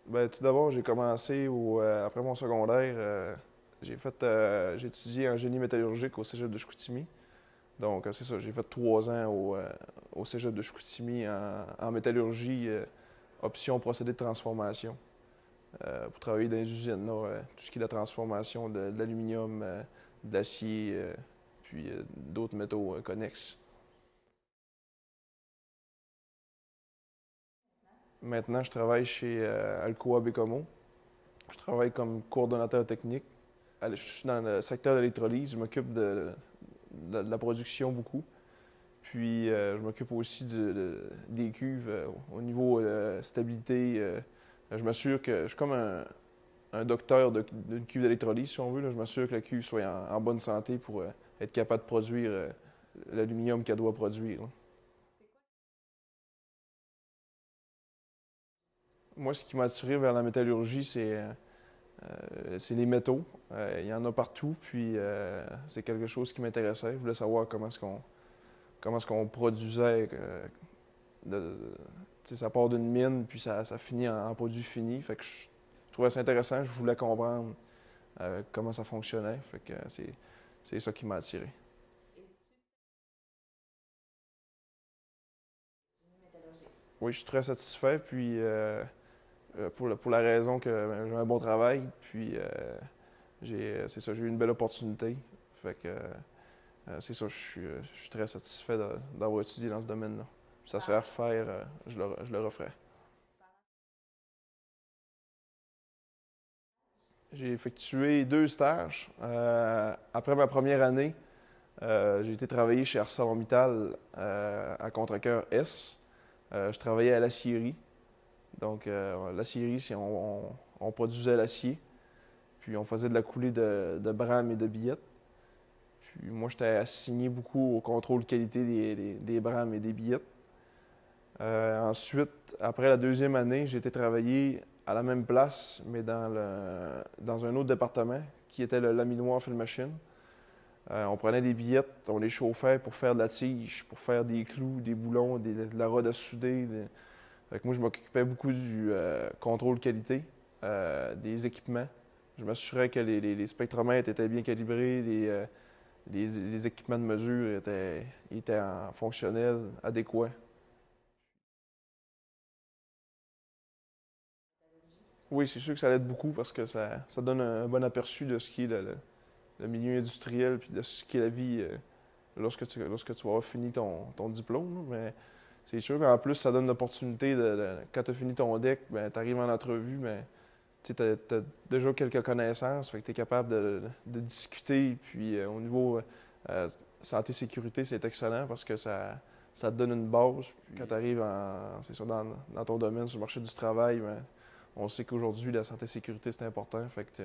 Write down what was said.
Ben, tout d'abord, j'ai commencé après mon secondaire. J'ai étudié en génie métallurgique au Cégep de Chicoutimi. Donc, c'est ça, j'ai fait 3 ans au Cégep de Chicoutimi en métallurgie, option procédé de transformation, pour travailler dans les usines, là, tout ce qui est la transformation de l'aluminium, de l'acier, puis d'autres métaux connexes. Maintenant, je travaille chez Alcoa Bécomo. Je travaille comme coordonnateur technique. Je suis dans le secteur de l'électrolyse. Je m'occupe de la production beaucoup. Puis, je m'occupe aussi des cuves au niveau stabilité. Je m'assure que je suis comme un docteur d'une cuve d'électrolyse, si on veut, là. Je m'assure que la cuve soit en bonne santé pour être capable de produire l'aluminium qu'elle doit produire, là. Moi, ce qui m'a attiré vers la métallurgie, c'est les métaux. Il y en a partout, puis c'est quelque chose qui m'intéressait. Je voulais savoir comment est-ce qu'on produisait. Ça part d'une mine, puis ça finit en produit fini. Fait que je trouvais ça intéressant. Je voulais comprendre comment ça fonctionnait. Fait que c'est ça qui m'a attiré. Oui, je suis très satisfait. Puis pour la raison que j'ai un bon travail, puis c'est ça, j'ai eu une belle opportunité. Fait que c'est ça, je suis très satisfait d'avoir étudié dans ce domaine-là. Si ça serait à refaire, je le referais. J'ai effectué 2 stages. Après ma première année, j'ai été travailler chez ArcelorMittal à Contrecœur S. Je travaillais à l'acierie. Donc, l'acierie, on produisait l'acier, puis on faisait de la coulée de brames et de billettes. Puis moi, j'étais assigné beaucoup au contrôle qualité des brames et des billettes. Ensuite, après la deuxième année, j'ai été travailler à la même place, mais dans un autre département, qui était le laminoir fill machine. On prenait des billettes, on les chauffait pour faire de la tige, pour faire des clous, des boulons, de la rod à souder. Fait que moi, je m'occupais beaucoup du contrôle qualité des équipements. Je m'assurais que les spectromètres étaient bien calibrés, les équipements de mesure étaient fonctionnels, adéquats. Oui, c'est sûr que ça aide beaucoup parce que ça donne un bon aperçu de ce qui est le milieu industriel puis de ce qui est la vie lorsque tu vas avoir fini ton diplôme, là. Mais c'est sûr qu'en plus, ça donne l'opportunité quand tu as fini ton deck, ben, tu arrives en entrevue, mais tu as déjà quelques connaissances, fait que tu es capable de discuter. Puis au niveau euh, santé-sécurité, c'est excellent parce que ça te donne une base. Puis quand tu arrives c'est sûr, dans ton domaine, sur le marché du travail, ben, on sait qu'aujourd'hui, la santé-sécurité, c'est important. Fait que